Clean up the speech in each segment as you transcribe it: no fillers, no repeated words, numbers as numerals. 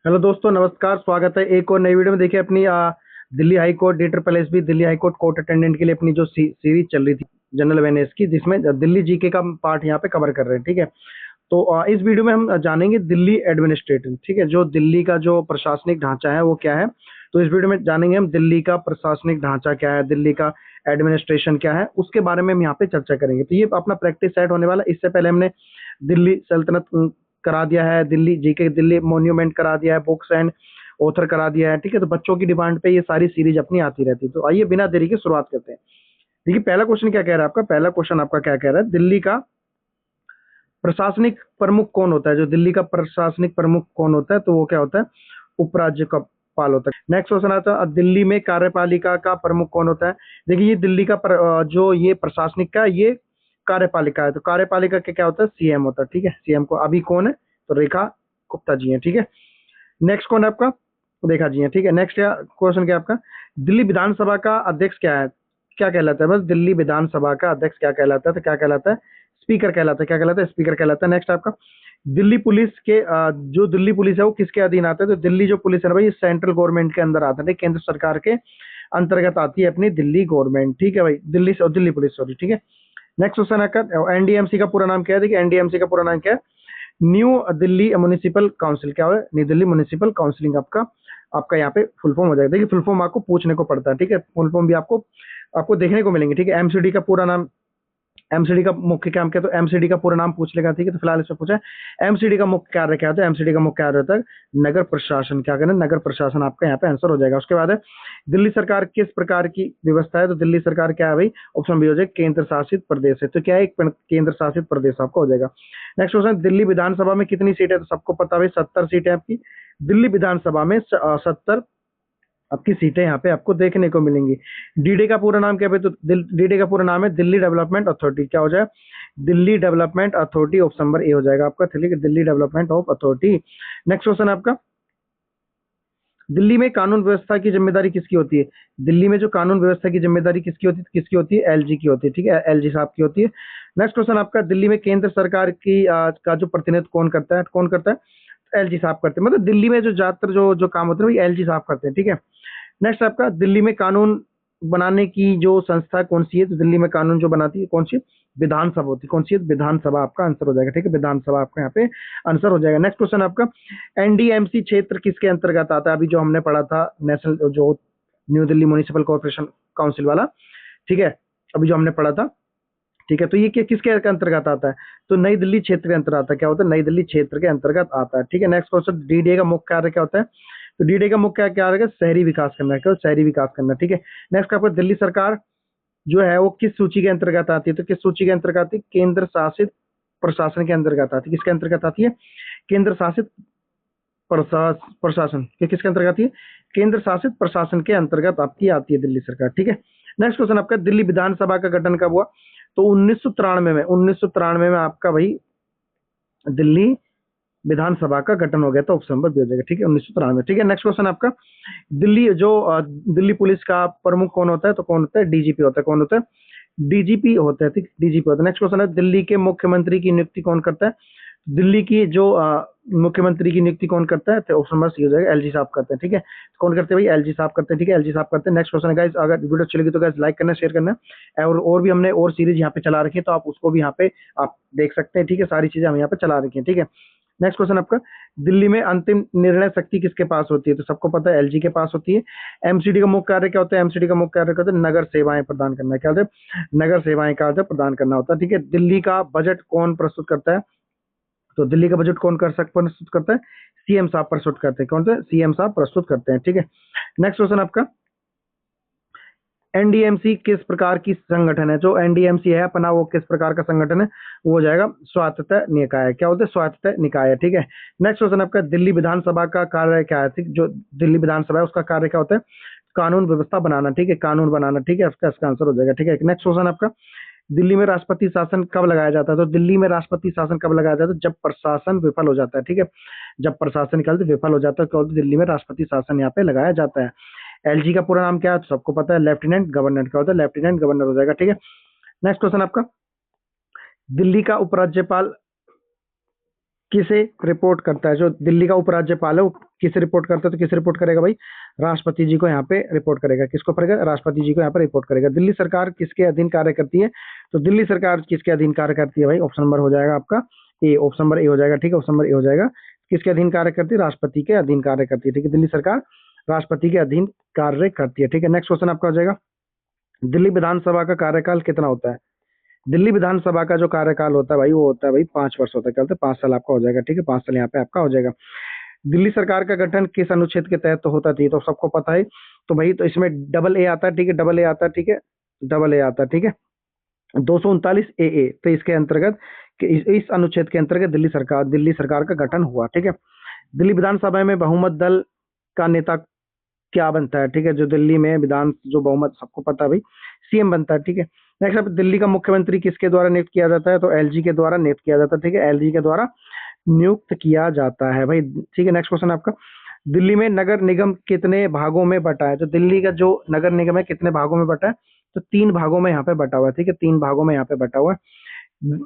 Hello दोस्तों, नमस्कार। स्वागत है एक और नई वीडियो में। देखिए अपनी Delhi high court DSSB Delhi high court court attendant के लिए अपनी जो सीरीज चल रही थी जनरल अवेयरनेस की, जिसमें दिल्ली जीके का पार्ट यहाँ पे कवर कर रहे हैं। ठीक है, तो इस वीडियो में हम जानेंगे दिल्ली एडमिनिस्ट्रेटिव। ठीक है, जो दिल्ली का जो प्रशासनिक ढांचा है वो क्या है। तो इस वीडियो में जानेंगे हम दिल्ली का प्रशासनिक ढांचा क्या है, दिल्ली का एडमिनिस्ट्रेशन क्या है, उसके बारे में हम यहाँ पे चर्चा करेंगे। तो ये अपना प्रैक्टिस सेट होने वाला। इससे पहले हमने दिल्ली सल्तनत करा दिया है, दिल्ली जीके, दिल्ली मोन्यूमेंट करा दिया है, बुक्स एंड ऑथर करा दिया है। ठीक है, तो बच्चों की डिमांड पे ये सारी सीरीज अपनी आती रहती है। तो आइए बिना देरी के शुरुआत करते हैं। देखिए पहला क्वेश्चन क्या कह रहा है आपका। पहला क्वेश्चन आपका क्या कह रहा है, दिल्ली का प्रशासनिक प्रमुख कौन होता है। जो दिल्ली का प्रशासनिक प्रमुख कौन होता है, तो वो क्या होता है, उपराज्यपाल होता है। नेक्स्ट क्वेश्चन आता है, दिल्ली में कार्यपालिका का प्रमुख कौन होता है। देखिए ये दिल्ली का जो ये प्रशासनिक का ये कार्यपालिका है। तो कार्यपालिका का क्या होता है, सीएम होता है। ठीक है, सीएम को अभी कौन है, तो रेखा गुप्ता जी हैं। ठीक है, नेक्स्ट कौन है आपका, रेखा जी हैं। ठीक है, नेक्स्ट क्वेश्चन क्या है आपका, दिल्ली विधानसभा का अध्यक्ष क्या है, क्या कहलाता है। बस दिल्ली विधानसभा का अध्यक्ष क्या कहलाता है, तो क्या कहलाता है, स्पीकर कहलाता है। क्या कहलाता है, स्पीकर कहलाता है। नेक्स्ट आपका, दिल्ली पुलिस के जो दिल्ली पुलिस है वो किसके अधीन आता है। तो दिल्ली जो पुलिस है ना भाई, सेंट्रल गवर्नमेंट के अंदर आता है, केंद्र सरकार के अंतर्गत आती है अपनी दिल्ली गवर्नमेंट। ठीक है भाई, दिल्ली पुलिस, सॉरी। ठीक है, नेक्स्ट क्वेश्चन आपका, एनडीएमसी का पूरा नाम क्या है। देखिए एनडीएमसी का पूरा नाम क्या है, न्यू दिल्ली म्युनिसिपल काउंसिल। क्या है, न्यू दिल्ली म्युनिसिपल काउंसिलिंग आपका आपका यहाँ पे फुल फॉर्म हो जाएगा। देखिए फुल फॉर्म आपको पूछने को पड़ता है। ठीक है, फुल फॉर्म भी आपको आपको देखने को मिलेंगे। ठीक है, एमसीडी का पूरा नाम, एमसीडी का मुख्य काम क्या है, तो एमसीडी का पूरा नाम पूछ लेगा। ठीक है, तो फिलहाल इसमें पूछा है एमसीडी का मुख्य कार्य क्या होता है। एमसीडी का मुख्य कार्य होता है नगर प्रशासन। क्या करना, नगर प्रशासन आपका यहाँ पे आंसर हो जाएगा। उसके बाद है दिल्ली सरकार किस प्रकार की व्यवस्था है। तो दिल्ली सरकार क्या है भाई, ऑप्शन बी हो जाएगा केंद्र शासित प्रदेश है। तो क्या है, एक केंद्र शासित प्रदेश आपका हो जाएगा। नेक्स्ट क्वेश्चन, दिल्ली विधानसभा में कितनी सीट है। तो सबको पता है 70 सीटें आपकी दिल्ली विधानसभा में, 70 आपकी सीटें यहाँ पे आपको देखने को मिलेंगी। डीडे का पूरा नाम क्या है, तो डीडे का पूरा नाम है दिल्ली डेवलपमेंट अथॉरिटी। क्या हो जाए, Delhi development authority, option number A हो जाएगा आपका। ठीक है, Delhi development of authority. Next question आपका, दिल्ली में कानून व्यवस्था की जिम्मेदारी किसकी होती है। दिल्ली में जो कानून व्यवस्था की जिम्मेदारी किसकी होती है, किसकी होती है, एलजी की होती है। ठीक है, एलजी साहब की होती है। नेक्स्ट क्वेश्चन आपका, दिल्ली में केंद्र सरकार की का जो प्रतिनिधित्व कौन करता है, कौन करता है, एलजी साहब करते हैं। मतलब दिल्ली में जो ज्यादातर जो काम होते हैं वही एलजी साहब करते हैं। ठीक है, नेक्स्ट आपका, दिल्ली में कानून बनाने की जो संस्था कौन सी है। तो दिल्ली में कानून जो बनाती है कौन सी, विधानसभा होती है। कौन सी है, विधानसभा आपका आंसर हो जाएगा। ठीक है, विधानसभा आपका यहाँ पे आंसर हो जाएगा। नेक्स्ट क्वेश्चन आपका, एनडीएमसी क्षेत्र किसके अंतर्गत आता है। अभी जो हमने पढ़ा था नेशनल जो new Delhi municipal corporation council वाला। ठीक है, अभी जो हमने पढ़ा था। ठीक है, तो ये किसके अंतर्गत आता है, तो नई दिल्ली क्षेत्र के अंतर्गत आता है। क्या होता है, नई दिल्ली क्षेत्र के अंतर्गत आता है। ठीक है, नेक्स्ट क्वेश्चन, डीडीए का मुख्य कार्य क्या होता है। तो डीडीए का मुख्य क्या है, शहरी विकास करना है। क्या, शहरी विकास करना। ठीक है, नेक्स्ट आपका, दिल्ली सरकार जो है वो किस सूची के अंतर्गत आती है। तो किस सूची के अंतर्गत आती है, केंद्र शासित प्रशासन के अंतर्गत आती है। किसके अंतर्गत आती है, केंद्र शासित प्रशासन के किसके अंतर्गत आती है, केंद्र शासित प्रशासन के अंतर्गत आपकी आती है दिल्ली सरकार। ठीक है, नेक्स्ट क्वेश्चन आपका, दिल्ली विधानसभा का गठन कब हुआ। तो 1993 में आपका भाई दिल्ली विधानसभा का गठन हो गया था। ऑप्शन नंबर बी हो जाएगा। ठीक है, 1993। ठीक है, नेक्स्ट क्वेश्चन आपका, दिल्ली जो दिल्ली पुलिस का प्रमुख कौन होता है। तो कौन होता है, डीजीपी होता है। कौन होता है, डीजीपी होता है। ठीक, डीजीपी होता है। नेक्स्ट क्वेश्चन है, दिल्ली के मुख्यमंत्री की नियुक्ति कौन करता है। दिल्ली की जो मुख्यमंत्री की नियुक्ति कौन करता है, तो ऑप्शन नंबर सी हो जाएगा, एलजी साहब करते हैं। ठीक है, तो कौन करते हैं भाई, एलजी साहब करते हैं। ठीक है, एलजी साहब करते हैं। नेक्स्ट क्वेश्चन है गाइस, अगर वीडियो अच्छी लगी तो गाइस लाइक करना, शेयर करना, और भी हमने और सीरीज यहाँ पे चला रखी है, तो आप उसको भी यहाँ पे आप देख सकते हैं। ठीक है, सारी चीजें हम यहाँ पे चला रखी हैं। ठीक है, नेक्स्ट क्वेश्चन आपका, दिल्ली में अंतिम निर्णय शक्ति किसके पास होती है। तो सबको पता है एलजी के पास होती है। एमसीडी का मुख्य कार्य क्या होता है, एमसीडी का मुख्य कार्य क्या होता है, नगर सेवाएं प्रदान करना। क्या होता है, नगर सेवाएं का प्रदान करना होता है। ठीक है, दिल्ली का बजट कौन प्रस्तुत करता है। तो दिल्ली का बजट कौन प्रस्तुत करता है, सीएम साहब प्रस्तुत करते हैं। कौन से, सीएम साहब प्रस्तुत करते हैं। ठीक है, नेक्स्ट क्वेश्चन आपका, एनडीएमसी किस प्रकार की संगठन है। जो एनडीएमसी है अपना, वो किस प्रकार का संगठन है, वो हो जाएगा स्वायत्तता निकाय। क्या होता है, स्वायत्तता निकाय है। ठीक है, नेक्स्ट क्वेश्चन आपका, दिल्ली विधानसभा का कार्य क्या है। ठीक, जो दिल्ली विधानसभा है उसका कार्य क्या होता है, कानून व्यवस्था बनाना। ठीक है, कानून बनाना। ठीक है, इसका आंसर हो जाएगा। ठीक है, नेक्स्ट क्वेश्चन आपका, दिल्ली में राष्ट्रपति शासन कब लगाया जाता है। तो दिल्ली में राष्ट्रपति शासन कब लगाया जाता है, जब प्रशासन विफल हो जाता है। ठीक है, जब प्रशासन विफल हो जाता है तो दिल्ली में राष्ट्रपति शासन यहाँ पे लगाया जाता है। एलजी का पूरा नाम क्या है, तो सबको पता है, लेफ्टिनेंट गवर्नर। क्या होता है, लेफ्टिनेंट गवर्नर हो जाएगा। ठीक है, नेक्स्ट क्वेश्चन आपका, दिल्ली का उपराज्यपाल किसे रिपोर्ट करता है? जो दिल्ली का उपराज्यपाल है वो किसे रिपोर्ट करता है? तो किसे रिपोर्ट करेगा भाई? राष्ट्रपति जी को यहाँ पे रिपोर्ट करेगा। किसको करेगा? राष्ट्रपति जी को यहाँ पे रिपोर्ट करेगा। दिल्ली सरकार किसके अधीन कार्य करती है? तो दिल्ली सरकार किसके अधीन कार्य करती है भाई? ऑप्शन नंबर हो जाएगा आपका ए, ऑप्शन नंबर ए हो जाएगा। ठीक है, ऑप्शन नंबर ए हो जाएगा। किसके अधीन कार्य करती है? राष्ट्रपति के अधीन कार्य करती है। ठीक है, दिल्ली सरकार राष्ट्रपति के अधीन कार्य करती है। ठीक है, नेक्स्ट क्वेश्चन आपका हो जाएगा, दिल्ली विधानसभा का कार्यकाल कितना होता है? दिल्ली विधानसभा का जो कार्यकाल होता है भाई वो होता है भाई 5 वर्ष होता है। क्या होता है? 5 साल आपका हो जाएगा। ठीक है, 5 साल यहाँ पे आपका हो जाएगा। दिल्ली सरकार का गठन किस अनुच्छेद के तहत तो होता थी? तो सबको पता है। तो भाई तो इसमें डबल ए आता है। ठीक है, डबल ए आता है। ठीक है, डबल ए आता है। ठीक है, 239 ए, तो इसके अंतर्गत इस अनुच्छेद के अंतर्गत दिल्ली सरकार का गठन हुआ। ठीक है, दिल्ली विधानसभा में बहुमत दल का नेता क्या बनता है? ठीक है, जो दिल्ली में विधान जो बहुमत सबको पता है भाई सीएम बनता है। ठीक है, नेक्स्ट अब दिल्ली का मुख्यमंत्री किसके द्वारा नियुक्त किया जाता है? तो एलजी के द्वारा नियुक्त किया जाता है। ठीक है, एलजी के द्वारा नियुक्त किया जाता है भाई। ठीक है, नेक्स्ट क्वेश्चन आपका, दिल्ली में नगर निगम कितने भागों में बटा है? तो दिल्ली का जो नगर निगम है कितने भागों में बटा है? तो 3 भागों में यहाँ पे बटा हुआ है। ठीक है, 3 भागों में यहाँ पे बटा हुआ है।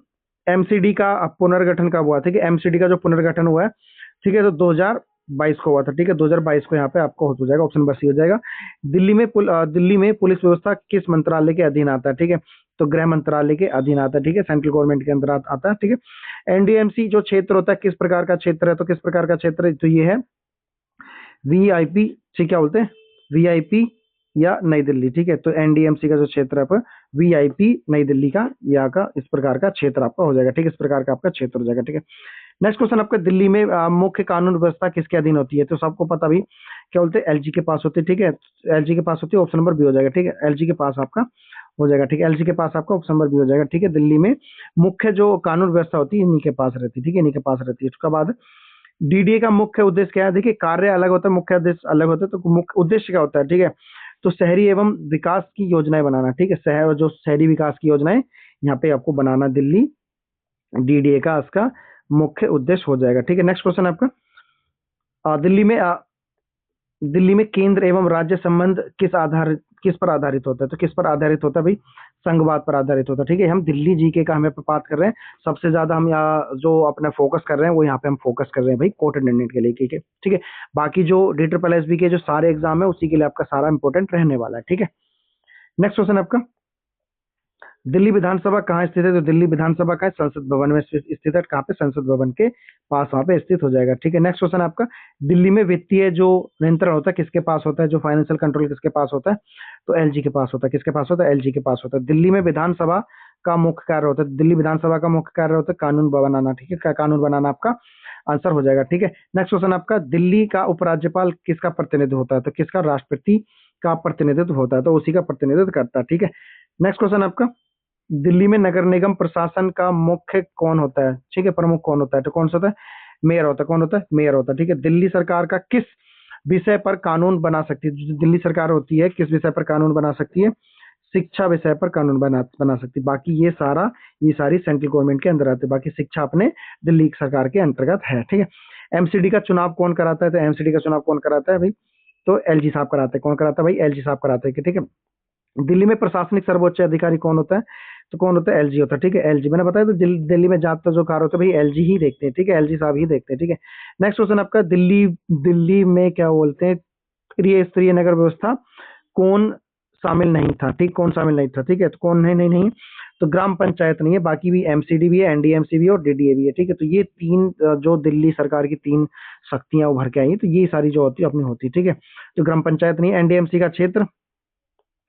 एमसीडी का पुनर्गठन कब हुआ? ठीक है, एमसीडी का जो पुनर्गठन हुआ है, ठीक है, तो 2022 को हुआ था। ठीक है, 2022 को यहाँ पे आपको हो जाएगा, ऑप्शन नंबर सी हो जाएगा। दिल्ली में पुलिस व्यवस्था किस मंत्रालय के अधीन आता है? ठीक है, तो गृह मंत्रालय के अधीन आता है। ठीक है, सेंट्रल गवर्नमेंट के अंदर आता है। ठीक है, एनडीएमसी जो क्षेत्र होता है किस प्रकार का क्षेत्र है? तो किस प्रकार का क्षेत्र है? तो ये है वीआईपी। ठीक, क्या बोलते हैं? वीआईपी या नई दिल्ली। ठीक है, तो एनडीएमसी का जो क्षेत्र है वीआईपी नई दिल्ली का यहाँ का इस प्रकार का क्षेत्र आपका हो जाएगा। ठीक है, इस प्रकार का आपका क्षेत्र हो जाएगा। ठीक है, नेक्स्ट क्वेश्चन आपका, दिल्ली में मुख्य कानून व्यवस्था किसके अधीन होती है? तो सबको पता भी क्या बोलते हैं? एलजी के पास होती है। ठीक है, एलजी के पास होती है, ऑप्शन नंबर बी हो जाएगा। ठीक है, एलजी के पास आपका हो जाएगा। ठीक है, एलजी के पास आपका ऑप्शन नंबर बी हो जाएगा। ठीक है, दिल्ली में मुख्य जो कानून व्यवस्था होती है इन्हीं के पास रहती है। ठीक है, इन्हीं के पास रहती है। उसके बाद डीडीए का मुख्य उद्देश्य क्या है? देखिए, कार्य अलग होता है, मुख्य उद्देश्य अलग होता है। तो मुख्य उद्देश्य क्या होता है? ठीक है, तो शहरी एवं विकास की योजनाएं बनाना। ठीक है, शहरी विकास की योजनाएं यहाँ पे आपको बनाना दिल्ली डीडीए का इसका मुख्य उद्देश्य हो जाएगा। ठीक है, नेक्स्ट क्वेश्चन आपका, दिल्ली में केंद्र एवं राज्य संबंध किस पर आधारित होता है? तो किस पर आधारित होता है भाई? संघवाद पर आधारित होता है। ठीक है, हम दिल्ली जीके का हमें बात कर रहे हैं, सबसे ज्यादा हम यहाँ जो अपना फोकस कर रहे हैं वो यहाँ पे हम फोकस कर रहे हैं भाई कोर्ट अटेंडेंट के लिए। ठीक है, ठीक है, बाकी जो DSSB के जो सारे एग्जाम है उसी के लिए आपका सारा इंपॉर्टेंट रहने वाला है। ठीक है, नेक्स्ट क्वेश्चन आपका, दिल्ली विधानसभा कहाँ स्थित है? तो दिल्ली विधानसभा का संसद भवन में स्थित है। कहाँ पे? संसद भवन के पास वहां पे स्थित हो जाएगा। ठीक है, नेक्स्ट क्वेश्चन आपका, दिल्ली में वित्तीय जो नियंत्रण होता है किसके पास होता है? जो फाइनेंशियल कंट्रोल किसके पास होता है? तो एलजी के पास होता है। किसके पास होता है? एलजी के पास होता है। दिल्ली में विधानसभा का मुख्य कार्य होता है, दिल्ली विधानसभा का मुख्य कार्य होता है कानून बनाना। ठीक है, कानून बनाना आपका आंसर हो जाएगा। ठीक है, नेक्स्ट क्वेश्चन आपका, दिल्ली का उपराज्यपाल किसका प्रतिनिधित्व होता है? तो किसका? राष्ट्रपति का प्रतिनिधित्व होता है, तो उसी का प्रतिनिधित्व करता है। ठीक है, नेक्स्ट क्वेश्चन आपका, दिल्ली में नगर निगम प्रशासन का मुख्य कौन होता है? ठीक है, प्रमुख कौन होता है? तो कौन सा होता है? मेयर होता है। कौन होता है? मेयर होता है। ठीक है, दिल्ली सरकार का किस विषय पर कानून बना सकती है? जो दिल्ली सरकार होती है किस विषय पर कानून बना सकती है? शिक्षा विषय पर कानून बना सकती है। बाकी ये सारी सेंट्रल गवर्नमेंट के अंदर आते हैं। बाकी शिक्षा अपने दिल्ली सरकार के अंतर्गत है। ठीक है, एमसीडी का चुनाव कौन कराता है? तो एमसीडी का चुनाव कौन कराता है भाई? तो एलजी साहब कराते हैं। कौन कराता है भाई? एलजी साहब कराते हैं। ठीक है, दिल्ली में प्रशासनिक सर्वोच्च अधिकारी कौन होता है? तो कौन होता है? एलजी होता है। ठीक है, एलजी मैंने बताया, तो दिल्ली में ज्यादातर जो कार्य होता है भाई एलजी ही देखते हैं। ठीक है, एलजी साहब ही देखते हैं। ठीक है, नेक्स्ट क्वेश्चन आपका, दिल्ली में क्या बोलते हैं स्तरीय नगर व्यवस्था कौन शामिल नहीं था? ठीक, कौन शामिल नहीं था? ठीक है, तो कौन है? नहीं, तो ग्राम पंचायत नहीं है, बाकी भी एमसीडी भी है, एनडीएमसी भी है और डीडीए भी है। ठीक है, तो ये 3 जो दिल्ली सरकार की 3 शक्तियां उभर के आई हैं, तो ये सारी जो होती है अपनी होती है। ठीक है, तो ग्राम पंचायत नहीं है। एनडीएमसी का क्षेत्र,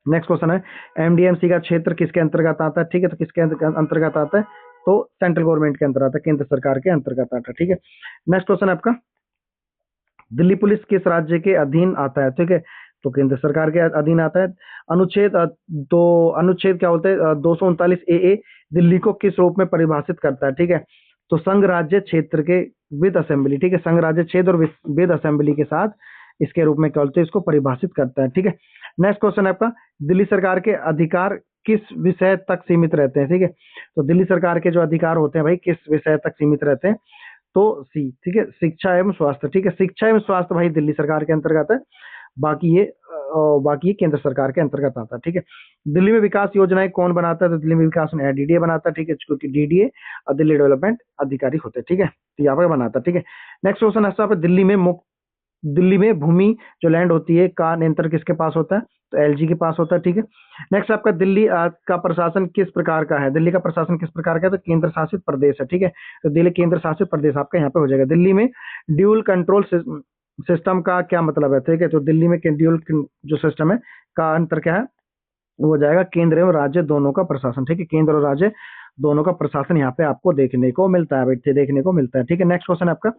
नेक्स्ट क्वेश्चन है, एमडीएमसी का क्षेत्र किसके अंतर्गत आता है? ठीक है, तो किसके अंतर्गत आता है? तो सेंट्रल गवर्नमेंट के अंतर्गत आता है, केंद्र सरकार के अंतर्गत आता है। ठीक है, नेक्स्ट क्वेश्चन आपका, दिल्ली पुलिस किस राज्य के अधीन आता है? ठीक है, तो केंद्र सरकार के अधीन आता है। अनुच्छेद क्या बोलते हैं? 239 ए दिल्ली को किस रूप में परिभाषित करता है? ठीक है, तो संघ राज्य क्षेत्र के विद असेंबली। ठीक है, संघ राज्य क्षेत्र और विद असेंबली के साथ इसके रूप में क्या बोलते हैं? इसको परिभाषित करता है। ठीक है, नेक्स्ट क्वेश्चन आपका, दिल्ली सरकार के अधिकार किस विषय तक सीमित रहते हैं? ठीक है, तो दिल्ली सरकार के जो अधिकार होते हैं भाई किस विषय तक सीमित रहते हैं? तो सी। ठीक है, शिक्षा एवं स्वास्थ्य। ठीक है, शिक्षा एवं स्वास्थ्य भाई दिल्ली सरकार के अंतर्गत है। बाकी ये केंद्र सरकार के अंतर्गत आता है। ठीक है, दिल्ली में विकास योजनाएं कौन बनाता है? तो दिल्ली में विकास डीडीए बनाता है। ठीक है, क्योंकि डीडीए दिल्ली डेवलपमेंट अधिकारी होते हैं। ठीक है, तो यहाँ पर बनाता है। ठीक है, नेक्स्ट क्वेश्चन ऐसा है, दिल्ली में भूमि जो लैंड होती है का नियंत्रण किसके पास होता है? तो एलजी के पास होता है। ठीक है, नेक्स्ट आपका दिल्ली का प्रशासन किस प्रकार का है? दिल्ली का प्रशासन किस प्रकार का है? तो केंद्र शासित प्रदेश है। ठीक है, तो दिल्ली केंद्र शासित प्रदेश आपका यहाँ पे हो जाएगा। दिल्ली में ड्यूल कंट्रोल सिस्टम का क्या मतलब है? ठीक है, तो दिल्ली में ड्यूल जो सिस्टम है का अंतर क्या है? वो हो जाएगा केंद्र एवं राज्य दोनों का प्रशासन। ठीक है, केंद्र और राज्य दोनों का प्रशासन यहाँ पे आपको देखने को मिलता है, बैठे देखने को मिलता है। ठीक है, नेक्स्ट क्वेश्चन आपका,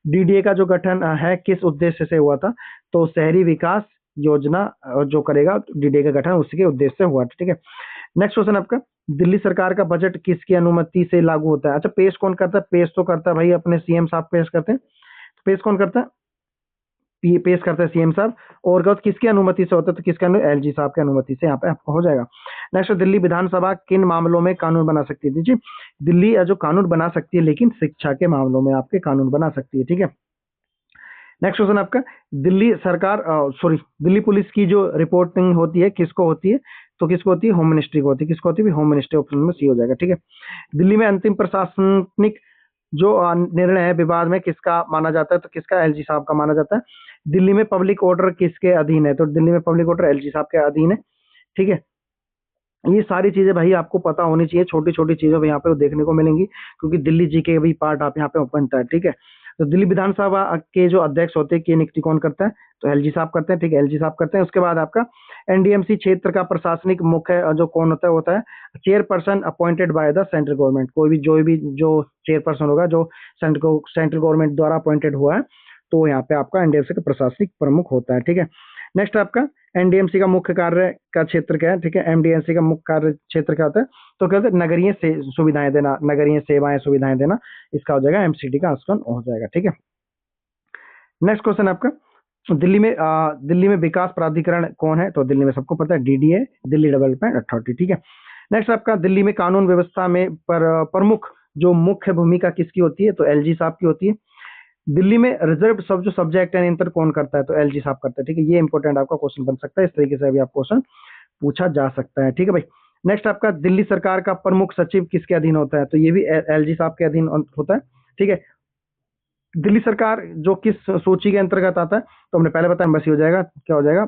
डीडीए का जो गठन है किस उद्देश्य से हुआ था? तो शहरी विकास योजना जो करेगा डीडीए का गठन उसके उद्देश्य से हुआ था। ठीक है, नेक्स्ट क्वेश्चन आपका, दिल्ली सरकार का बजट किसकी अनुमति से लागू होता है? अच्छा, पेश कौन करता है? पेश तो करता है भाई अपने सीएम साहब पेश करते हैं। पेश कौन करता है? पेश करते हैं सीएम साहब। और किसकी अनुमति से होता है? तो किसके एलजी साहब की अनुमति से यहाँ पे आपको हो जाएगा। नेक्स्ट, दिल्ली विधानसभा किन मामलों में कानून बना सकती है? जी, दिल्ली जो कानून बना सकती है, लेकिन शिक्षा के मामलों में आपके कानून बना सकती है। ठीक है, नेक्स्ट क्वेश्चन आपका, दिल्ली सरकार दिल्ली पुलिस की जो रिपोर्टिंग होती है किसको होती है? तो किसको होती है? होम मिनिस्ट्री को होती है। किसको होती है? Home ministry. ऑप्शन में सी हो जाएगा। ठीक है, दिल्ली में अंतिम प्रशासनिक जो निर्णय है विवाद में किसका माना जाता है? तो किसका? एलजी साहब का माना जाता है। दिल्ली में पब्लिक ऑर्डर किसके अधीन है? तो दिल्ली में पब्लिक ऑर्डर एलजी साहब के अधीन है। ठीक है, ये सारी चीजें भाई आपको पता होनी चाहिए, छोटी छोटी चीजें यहाँ पे देखने को मिलेंगी, क्योंकि दिल्ली जी के भी पार्ट आप यहाँ पे बनता है। ठीक है, तो दिल्ली विधानसभा के जो अध्यक्ष होते हैं की नियुक्ति कौन करता है? तो एलजी साहब करते हैं। ठीक है, एलजी साहब करते हैं। उसके बाद आपका एनडीएमसी क्षेत्र का प्रशासनिक मुख्य जो कौन होता है? होता है chairperson appointed by the central government. कोई भी जो चेयरपर्सन होगा जो सेंट्रल गवर्नमेंट द्वारा अपॉइंटेड हुआ है, तो यहाँ पे आपका एनडीएमसी का प्रशासनिक प्रमुख होता है। ठीक है, नेक्स्ट आपका एनडीएमसी का मुख्य कार्य का क्षेत्र क्या है? ठीक है, एमडीएमसी का मुख्य कार्य क्षेत्र क्या होता है? तो क्या होता है? नगरीय सुविधाएं देना, नगरीय सेवाएं सुविधाएं देना, इसका हो जाएगा एमसीडी का आंसर हो जाएगा। ठीक है, नेक्स्ट क्वेश्चन आपका, दिल्ली में विकास प्राधिकरण कौन है? तो दिल्ली में सबको पता है डीडीए, दिल्ली डेवलपमेंट अथॉरिटी। ठीक है, नेक्स्ट आपका, दिल्ली में कानून व्यवस्था में प्रमुख जो मुख्य भूमिका किसकी होती है? तो एलजी साहब की होती है। दिल्ली में रिजर्व सब जो सब्जेक्ट है नियंत्रण कौन करता है? तो एलजी साहब करता है। ठीक है, ये इंपॉर्टेंट आपका क्वेश्चन बन सकता है, इस तरीके से भी आप क्वेश्चन पूछा जा सकता है। ठीक है भाई, नेक्स्ट आपका, दिल्ली सरकार का प्रमुख सचिव किसके अधीन होता है? तो ये भी एलजी साहब के अधीन होता है। ठीक है, दिल्ली सरकार जो किस सूची के अंतर्गत आता है? तो हमने पहले बताया, बस ये हो जाएगा, क्या हो जाएगा?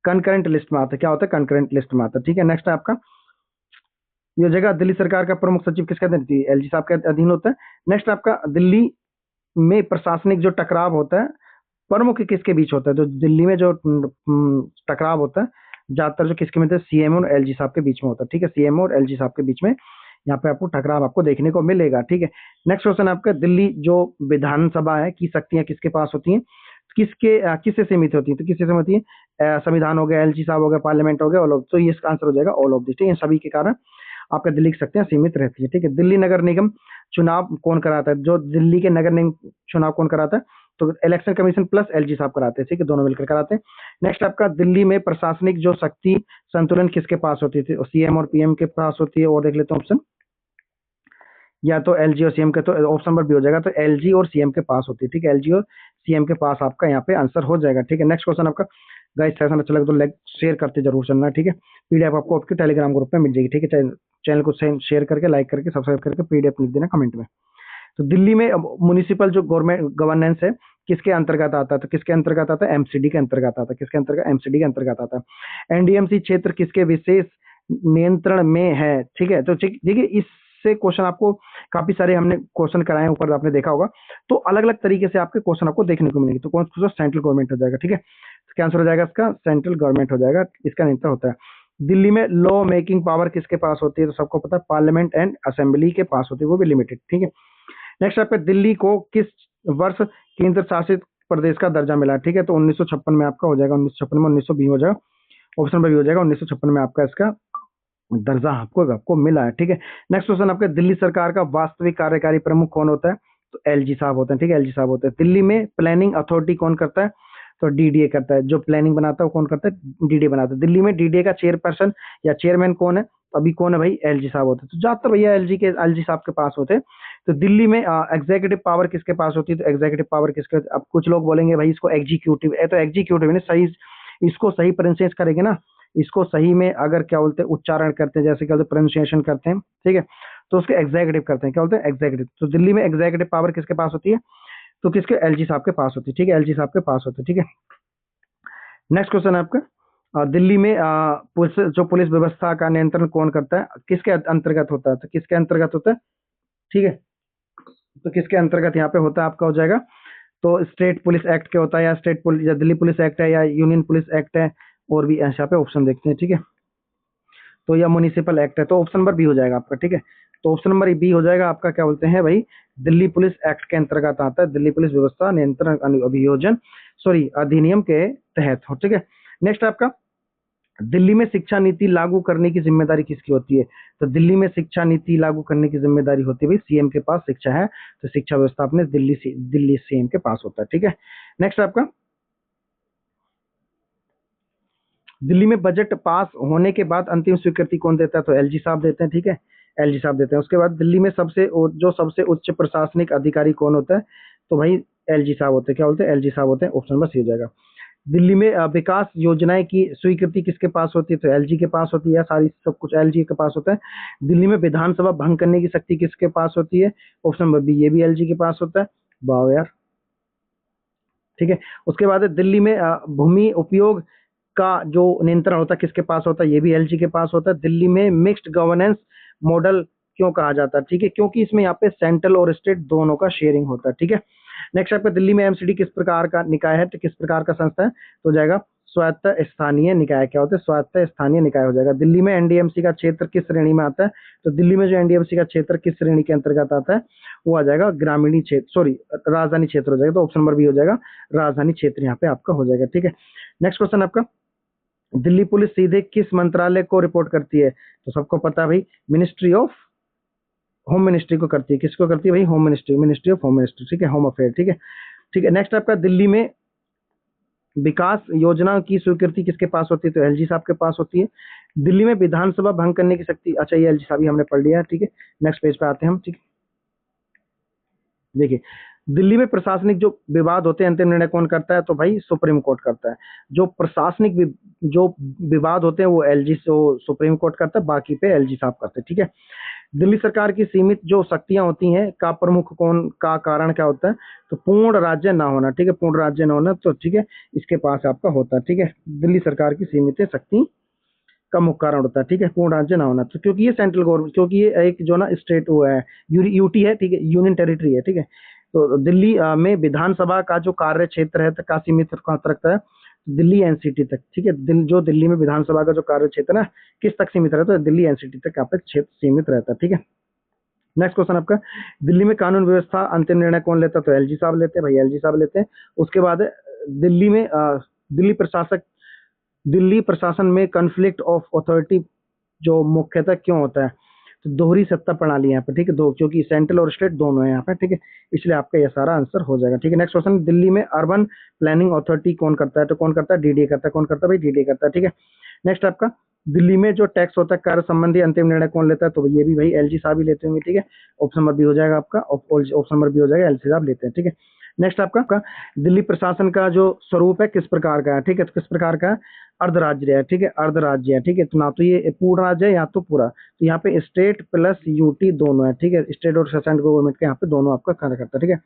कंकरेंट लिस्ट में आता है। क्या होता है? कंकरेंट लिस्ट में आता है। ठीक है, नेक्स्ट है आपका, ये हो जाएगा दिल्ली सरकार का प्रमुख सचिव किसके अधीन? एलजी साहब के अधीन होता है। नेक्स्ट आपका, दिल्ली में प्रशासनिक जो टकराव होता है प्रमुख किसके बीच होता है? तो दिल्ली में जो टकराव होता है ज्यादातर जो किसके में होता है? सीएम और एलजी साहब के बीच में होता है। ठीक है, सीएम और एलजी साहब के बीच में यहाँ पे आपको टकराव आपको देखने को मिलेगा। ठीक है, नेक्स्ट क्वेश्चन आपका, दिल्ली जो विधानसभा है की शक्तियां किसके पास होती हैं? किससे सीमित होती है? तो किससे सीमित होती है? संविधान हो गया, एलजी साहब हो गया, पार्लियामेंट हो गया, ऑल ऑफ। तो ये इसका आंसर हो जाएगा ऑल ऑफ दिस। ठीक है, सभी के कारण आपका दिल्ली की शक्तियां सीमित रहती है। ठीक है, दिल्ली नगर निगम चुनाव कौन कराता है? जो दिल्ली के नगर निगम चुनाव कौन कराता है? तो इलेक्शन कमीशन प्लस एलजी साहब कराते हैं। ठीक है, दोनों मिलकर कराते हैं। नेक्स्ट आपका, दिल्ली में प्रशासनिक जो शक्ति संतुलन किसके पास होती थी? सीएम और पीएम के पास होती है। और देख लेते हैं ऑप्शन, या तो एलजी और सीएम के, तो ऑप्शन पर भी हो जाएगा, तो एलजी और सीएम के पास होती है। ठीक है, एलजी और सीएम के पास आपका यहाँ पे आंसर हो जाएगा। ठीक है, नेक्स्ट क्वेश्चन आपका, गाइस सेशन अच्छा लगे तो लाइक शेयर करते जरूर चलना। ठीक है, पीडीएफ आपको आपके टेलीग्राम ग्रुप में मिल जाएगी। ठीक है, चैनल को शेयर करके, लाइक करके, सब्सक्राइब करके पीडीएफ लिख देना कमेंट में। तो दिल्ली में म्युनिसिपल जो गवर्नमेंट गवर्नेंस है किसके अंतर्गत आता है? तो किसके अंतर्गत आता है? एमसीडी के अंतर्गत आता है। किसके अंतर्गत? एमसीडी के अंतर्गत आता है। एनडीएमसी क्षेत्र किसके विशेष नियंत्रण में है? ठीक है, तो देखिए इससे क्वेश्चन आपको काफी सारे हमने क्वेश्चन कराए हैं, ऊपर आपने देखा होगा, तो अलग अलग तरीके से आपके क्वेश्चन आपको देखने को मिलेंगे। तो कौन सा? सेंट्रल गवर्नमेंट हो जाएगा। ठीक है, क्या आंसर हो जाएगा इसका? सेंट्रल गवर्नमेंट हो जाएगा, इसका नियंत्रण होता है। दिल्ली में लॉ मेकिंग पावर किसके पास होती है? तो सबको पता है पार्लियामेंट एंड असेंबली के पास होती है, वो भी लिमिटेड। ठीक है, नेक्स्ट आपका, दिल्ली को किस वर्ष केंद्र शासित प्रदेश का दर्जा मिला? ठीक है, तो 1956 में आपका हो जाएगा, 1956 में, 1920 हो जाएगा, ऑप्शन पर भी हो जाएगा, 1956 में आपका इसका दर्जा आपको मिला है। ठीक है, नेक्स्ट क्वेश्चन आपका, दिल्ली सरकार का वास्तविक कार्यकारी प्रमुख कौन होता है? तो एलजी साहब होते हैं। ठीक है, एलजी साहब होते हैं। दिल्ली में प्लानिंग अथॉरिटी कौन करता है? तो डीडीए करता है। जो प्लानिंग बनाता है वो कौन करता है? डीडीए बनाता है। दिल्ली में डीडीए का चेयरपर्सन या चेयरमैन कौन है? अभी कौन है भाई? एलजी साहब होते हैं। तो ज्यादातर भैया एलजी साहब के पास होते हैं। तो दिल्ली में एग्जीक्यूटिव पावर किसके पास होती है, तो एग्जीक्यूटिव पावर किसके, अब कुछ लोग बोलेंगे भाई इसको एग्जीक्यूटिव है, तो एग्जीक्यूटिव ने सही, इसको सही प्रोनाउंसिएशन करेंगे ना, इसको सही में अगर क्या बोलते हैं उच्चारण करते हैं, जैसे क्या बोलते हैं प्रोनाउंसिएशन करते हैं, ठीक है, तो उसको एग्जीक्यूटिव करते हैं, क्या बोलते हैं एग्जीक्यूटिव। तो दिल्ली में एग्जीक्यूटिव पावर किसके पास होती है, तो किसके, एलजी साहब के पास होती है, ठीक है, एलजी साहब के पास होती है, ठीक है। नेक्स्ट क्वेश्चन है आपका, दिल्ली में पुलिस, जो पुलिस व्यवस्था का नियंत्रण कौन करता है, किसके अंतर्गत होता है, तो किसके अंतर्गत होता है, ठीक है, तो किसके अंतर्गत यहाँ पे होता है आपका हो जाएगा, तो स्टेट पुलिस एक्ट के होता है, या स्टेट पुलिस, या दिल्ली पुलिस एक्ट है, या यूनियन पुलिस एक्ट है, और भी यहाँ पे ऑप्शन देखते हैं, ठीक है, तो या म्युनिसिपल एक्ट है, तो ऑप्शन नंबर बी हो जाएगा आपका, ठीक है। तो ऑप्शन नंबर बी हो जाएगा आपका, क्या बोलते हैं भाई, दिल्ली पुलिस एक्ट के अंतर्गत आता है, दिल्ली पुलिस व्यवस्था नियंत्रण अभियोजन, सॉरी अधिनियम के तहत हो, ठीक है। नेक्स्ट आपका, दिल्ली में शिक्षा नीति लागू करने की जिम्मेदारी किसकी होती है, तो दिल्ली में शिक्षा नीति लागू करने की जिम्मेदारी होती है भाई सीएम के पास शिक्षा है, तो शिक्षा व्यवस्था अपने दिल्ली सीएम के पास होता है, ठीक है। नेक्स्ट आपका, दिल्ली में बजट पास होने के बाद अंतिम स्वीकृति कौन देता है, तो एलजी साहब देते हैं, ठीक है, एलजी साहब देते हैं। उसके बाद दिल्ली में सबसे उच्च प्रशासनिक अधिकारी कौन होता है, तो भाई एलजी साहब होते हैं, क्या बोलते हैं एलजी साहब होते हैं, ऑप्शन नंबर सी हो जाएगा। दिल्ली में विकास योजनाएं की स्वीकृति किसके पास होती है, तो एलजी के पास होती है, सारी सब कुछ एलजी के पास होता है। दिल्ली में विधानसभा भंग करने की शक्ति किसके पास होती है, ऑप्शन नंबर बी, ये भी एलजी के पास होता है। वाह यार, ठीक है। उसके बाद दिल्ली में भूमि उपयोग का जो नियंत्रण होता है किसके पास होता है, ये भी एलजी के पास होता है। दिल्ली में मिक्स्ड गवर्नेंस मॉडल क्यों कहा जाता है, ठीक है, क्योंकि इसमें यहाँ पे सेंट्रल और स्टेट दोनों का शेयरिंग होता है, ठीक है। नेक्स्ट आपका, दिल्ली में एमसीडी किस प्रकार का निकाय है, तो किस प्रकार का संस्था है, तो जाएगा स्वायत्त स्थानीय निकाय, क्या होता है स्वायत्त स्थानीय निकाय हो जाएगा। दिल्ली में एनडीएमसी का क्षेत्र किस श्रेणी में आता है, तो दिल्ली में जो एनडीएमसी का क्षेत्र किस श्रेणी के अंतर्गत आता है, वो आ जाएगा ग्रामीणी क्षेत्र, सॉरी राजधानी क्षेत्र हो जाएगा, तो ऑप्शन नंबर बी हो जाएगा, राजधानी क्षेत्र यहाँ पे आपका हो जाएगा, ठीक है। नेक्स्ट क्वेश्चन आपका, दिल्ली पुलिस सीधे किस मंत्रालय को रिपोर्ट करती है, तो सबको पता है भाई मिनिस्ट्री ऑफ होम मिनिस्ट्री को करती है, किसको करती है भाई, home ministry, ministry of home ministry, ठीक है, होम अफेयर, ठीक है, ठीक है। नेक्स्ट आपका, दिल्ली में विकास योजना की स्वीकृति किसके पास होती है, तो एलजी साहब के पास होती है। दिल्ली में विधानसभा भंग करने की शक्ति, अच्छा ये एलजी साहब ही हमने पढ़ लिया, ठीक है। नेक्स्ट पेज पे आते हैं हम, ठीक है। देखिए, दिल्ली में प्रशासनिक जो विवाद होते हैं अंतिम निर्णय कौन करता है, तो भाई सुप्रीम कोर्ट करता है। जो प्रशासनिक जो विवाद होते हैं वो एलजी सुप्रीम कोर्ट करता है, बाकी पे एलजी साहब करते हैं, ठीक है। दिल्ली सरकार की सीमित जो शक्तियां होती हैं का प्रमुख कौन का कारण क्या होता है, तो पूर्ण राज्य ना होना, ठीक है, पूर्ण राज्य ना होना, तो ठीक है इसके पास आपका होता है, ठीक है। दिल्ली सरकार की सीमित शक्ति का मुख्य कारण होता है, ठीक है, पूर्ण राज्य ना होना, तो क्योंकि ये सेंट्रल गवर्नमेंट, क्योंकि ये एक जो ना स्टेट वो है, यूटी है, ठीक है, यूनियन टेरिटरी है, ठीक है। तो दिल्ली में विधानसभा का जो कार्य क्षेत्र है का सीमित कहाँ तक रखता है, दिल्ली एनसीटी तक, ठीक है। जो दिल्ली में विधानसभा का जो कार्य क्षेत्र है किस तक सीमित रहता है, दिल्ली एनसीटी तक आपका क्षेत्र सीमित रहता है, ठीक है। नेक्स्ट क्वेश्चन आपका, दिल्ली में कानून व्यवस्था अंतिम निर्णय कौन लेता है, तो एलजी साहब लेते हैं भाई, एलजी साहब लेते हैं। उसके बाद दिल्ली में दिल्ली प्रशासन में कॉन्फ्लिक्ट ऑफ अथॉरिटी जो मुख्यतः क्यों होता है, तो दोहरी सत्ता प्रणाली यहाँ पे, ठीक है, दो, क्योंकि सेंट्रल और स्टेट दोनों है यहाँ पे, ठीक है, इसलिए आपका ये सारा आंसर हो जाएगा, ठीक है। नेक्स्ट क्वेश्चन, दिल्ली में अर्बन प्लानिंग अथॉरिटी कौन करता है, तो कौन करता है, डीडीए करता है, कौन करता है भाई, डीडीए करता है, ठीक है। नेक्स्ट आपका, दिल्ली में जो टैक्स होता है कार्य संबंधी अंतिम निर्णय कौन लेता है, तो ये भी भाई एलजी साहब ही लेते होंगे, ठीक है, ऑप्शन नंबर बी हो जाएगा आपका, ऑप्शन नंबर बी हो जाएगा, एलजी साहब लेते हैं, ठीक है। नेक्स्ट आपका, दिल्ली प्रशासन का जो स्वरूप है किस प्रकार का है, ठीक है, तो किस प्रकार का है, अर्धराज्य है, ठीक है, अर्धराज्य है, ठीक है, तो ना तो ये पूर्ण राज्य है या तो पूरा, तो यहाँ पे स्टेट प्लस यूटी दोनों है, ठीक है, स्टेट और सेंट्रल गवर्नमेंट के यहाँ पे दोनों आपका कार्य करता है, ठीक है।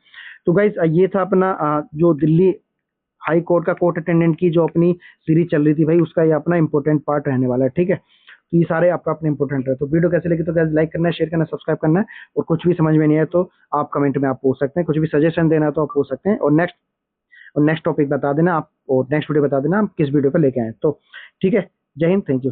तो गाइस ये था अपना जो दिल्ली हाई कोर्ट का कोर्ट अटेंडेंट की जो अपनी सीरीज चल रही थी भाई, उसका ये अपना इंपॉर्टेंट पार्ट रहने वाला है, ठीक है। तो ये सारे आपका अपने इंपॉर्टेंट है। तो वीडियो कैसे लगी तो गाइस लाइक करना है, शेयर करना है, सब्सक्राइब करना है, और कुछ भी समझ में नहीं है तो आप कमेंट में आप पूछ सकते हैं, कुछ भी सजेशन देना है तो आप पूछ सकते हैं, और नेक्स्ट टॉपिक बता देना आप, और नेक्स्ट वीडियो बता देना आप किस वीडियो पे लेके आए, तो ठीक है। जय हिंद, थैंक यू।